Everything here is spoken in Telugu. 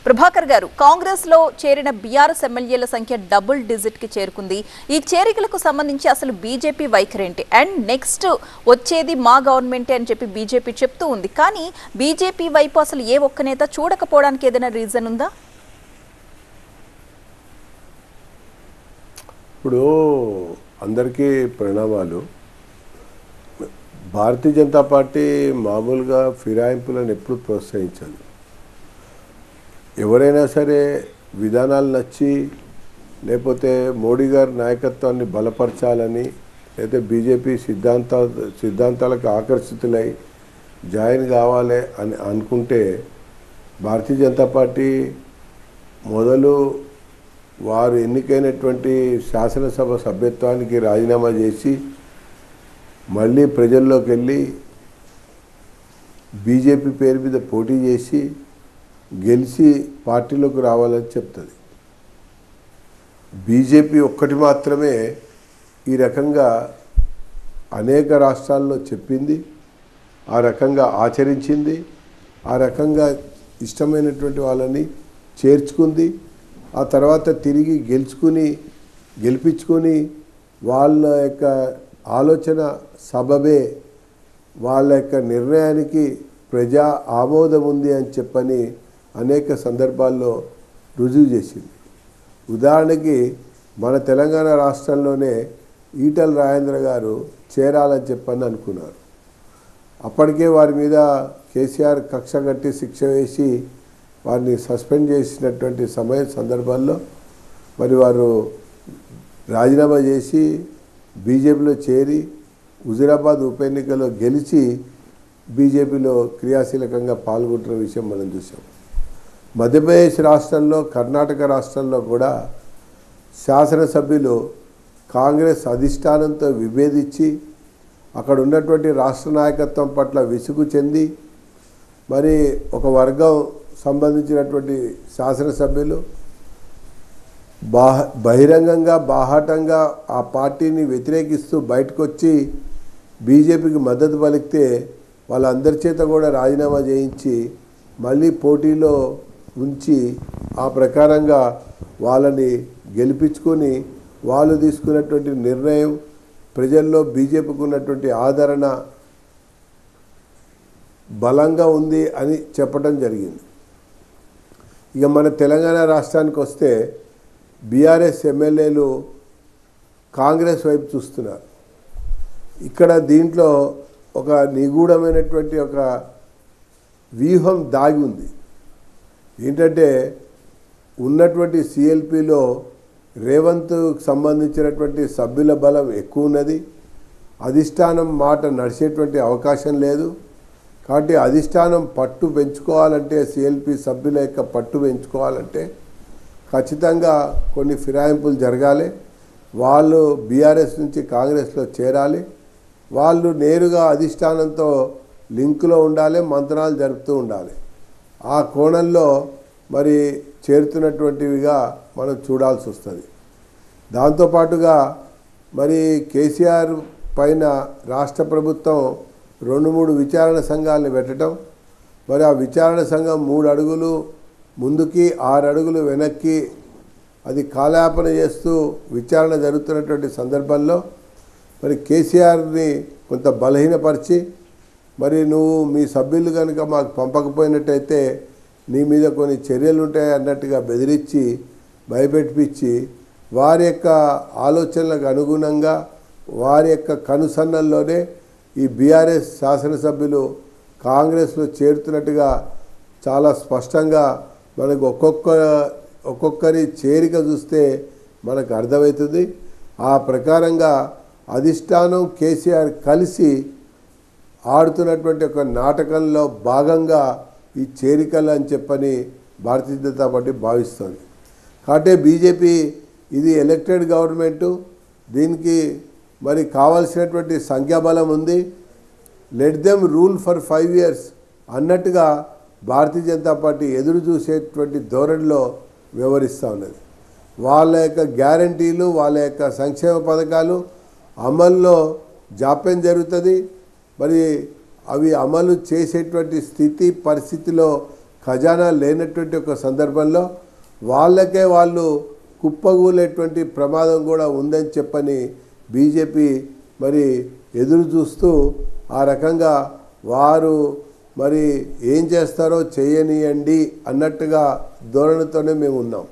ప్రభాకర్ గారు, కాంగ్రెస్ లో చేరిన బీఆర్ఎస్ ఎమ్మెల్యేల సంఖ్య డబుల్ డిజిట్ కి చేరుకుంది. ఈ చేరికలకు సంబంధించి అసలు బీజేపీ వైఖరేంటి? అండ్ నెక్స్ట్ వచ్చేది మా గవర్నమెంటే అని చెప్పి బీజేపీ చెప్తూ ఉంది. కానీ బీజేపీ వైపు అసలు ఏ ఒక్క నేత చూడకపోవడానికి ఏదైనా రీజన్ ఉందా? ఇప్పుడు అందరికీ ప్రణామాలు. భారతీయ జనతా పార్టీ మామూలుగా ఫిరాయింపులను ఎప్పుడు ప్రోత్సహించదు. ఎవరైనా సరే విధానాలు నచ్చి లేకపోతే మోడీ గారి నాయకత్వాన్ని బలపరచాలని లేకపోతే బీజేపీ సిద్ధాంతాలకు ఆకర్షితులై జాయిన్ కావాలి అని అనుకుంటే భారతీయ జనతా పార్టీ మొదలు వారు ఎన్నికైనటువంటి శాసనసభ సభ్యత్వానికి రాజీనామా చేసి మళ్ళీ ప్రజల్లోకి వెళ్ళి బీజేపీ పేరు మీద పోటీ చేసి గెలిచి పార్టీలోకి రావాలని చెప్తుంది. బీజేపీ ఒక్కటి మాత్రమే ఈ రకంగా అనేక రాష్ట్రాల్లో చెప్పింది, ఆ రకంగా ఆచరించింది, ఆ రకంగా ఇష్టమైనటువంటి వాళ్ళని చేర్చుకుంది. ఆ తర్వాత తిరిగి గెలిపించుకొని వాళ్ళ యొక్క ఆలోచన సబబే వాళ్ళ యొక్క నిర్ణయానికి ప్రజా ఆమోదం ఉంది అని చెప్పని అనేక సందర్భాల్లో రుజువు చేసింది. ఉదాహరణకి మన తెలంగాణ రాష్ట్రంలోనే ఈటల రాజేంద్ర గారు చేరాలని చెప్పని అనుకున్నారు. అప్పటికే వారి మీద కేసీఆర్ కక్ష కట్టి శిక్ష వేసి వారిని సస్పెండ్ చేసినటువంటి సందర్భాల్లో మరి వారు రాజీనామా చేసి బీజేపీలో చేరి హుజూరాబాద్ ఉప ఎన్నికలో గెలిచి బీజేపీలో క్రియాశీలకంగా పాల్గొంటున్న విషయం మనం చూసాం. మధ్యప్రదేశ్ రాష్ట్రంలో, కర్ణాటక రాష్ట్రంలో కూడా శాసనసభ్యులు కాంగ్రెస్ అధిష్టానంతో విభేదించి అక్కడ ఉన్నటువంటి రాష్ట్ర నాయకత్వం పట్ల విసుగు చెంది మరి ఒక వర్గం సంబంధించినటువంటి శాసనసభ్యులు బహిరంగంగా బాహాటంగా ఆ పార్టీని వ్యతిరేకిస్తూ బయటకు వచ్చి బీజేపీకి మద్దతు పలికితే వాళ్ళందరి చేత కూడా రాజీనామా చేయించి మళ్ళీ పోటీలో ఉంచి ఆ ప్రకారంగా వాళ్ళని గెలిపించుకొని వాళ్ళు తీసుకున్నటువంటి నిర్ణయం ప్రజల్లో బీజేపీకి ఉన్నటువంటి ఆదరణ బలంగా ఉంది అని చెప్పడం జరిగింది. ఇక మన తెలంగాణ రాష్ట్రానికి వస్తే బీఆర్ఎస్ ఎమ్మెల్యేలు కాంగ్రెస్ వైపు చూస్తున్నారు. ఇక్కడ దీంట్లో ఒక నిగూఢమైనటువంటి ఒక వ్యూహం దాగి ఉంది. ఏంటంటే ఉన్నటువంటి సిఎల్పిలో రేవంత్కు సంబంధించినటువంటి సభ్యుల బలం ఎక్కువ ఉన్నది. అధిష్టానం మాట నడిచేటువంటి అవకాశం లేదు. కాబట్టి అధిష్టానం పట్టు పెంచుకోవాలంటే, సిఎల్పి సభ్యుల యొక్క పట్టు పెంచుకోవాలంటే ఖచ్చితంగా కొన్ని ఫిరాయింపులు జరగాలి. వాళ్ళు బీఆర్ఎస్ నుంచి కాంగ్రెస్లో చేరాలి. వాళ్ళు నేరుగా అధిష్టానంతో లింకులో ఉండాలి, మంత్రాలు జరుపుతూ ఉండాలి. ఆ కోణంలో మరి చేరుతున్నటువంటివిగా మనం చూడాల్సి వస్తుంది. దాంతోపాటుగా మరి కేసీఆర్ పైన రాష్ట్ర ప్రభుత్వం 2-3 విచారణ సంఘాలను పెట్టడం, మరి ఆ విచారణ సంఘం 3 అడుగులు ముందుకి 6 అడుగులు వెనక్కి అది కాలయాపన చేస్తూ విచారణ జరుగుతున్నటువంటి సందర్భంలో మరి కేసీఆర్ని కొంత బలహీనపరిచి మరి నువ్వు మీ సభ్యులు కనుక మాకు పంపకపోయినట్టయితే నీ మీద కొన్ని చర్యలు ఉంటాయి అన్నట్టుగా బెదిరించి భయపెట్టించి వారి యొక్క ఆలోచనలకు అనుగుణంగా వారి యొక్క కనుసన్నల్లోనే ఈ బీఆర్ఎస్ శాసనసభ్యులు కాంగ్రెస్లో చేరుతున్నట్టుగా చాలా స్పష్టంగా మనకు ఒక్కొక్కరి చేరిక చూస్తే మనకు అర్థమవుతుంది. ఆ ప్రకారంగా అధిష్టానం కేసీఆర్ కలిసి ఆడుతున్నటువంటి ఒక నాటకంలో భాగంగా ఈ చేరికలు అని చెప్పని భారతీయ జనతా పార్టీ భావిస్తుంది. కాబట్టి బీజేపీ ఇది ఎలక్టెడ్ గవర్నమెంటు, దీనికి మరి కావాల్సినటువంటి సంఖ్యాబలం ఉంది. Let them rule for 5 years అన్నట్టుగా భారతీయ జనతా పార్టీ ఎదురు చూసేటువంటి ధోరణిలో వ్యవహరిస్తూ ఉన్నది. వాళ్ళ యొక్క గ్యారంటీలు, వాళ్ళ యొక్క సంక్షేమ పథకాలు అమల్లో జాప్యం జరుగుతుంది. మరి అవి అమలు చేసేటువంటి స్థితి పరిస్థితిలో ఖజానా లేనటువంటి ఒక సందర్భంలో వాళ్ళకే వాళ్ళు కుప్పగూలేటువంటి ప్రమాదం కూడా ఉందని చెప్పని బీజేపీ మరి ఎదురు చూస్తూ ఆ రకంగా వారు మరి ఏం చేస్తారో చేయనియండి అన్నట్టుగా ధోరణితోనే మేము ఉన్నాం.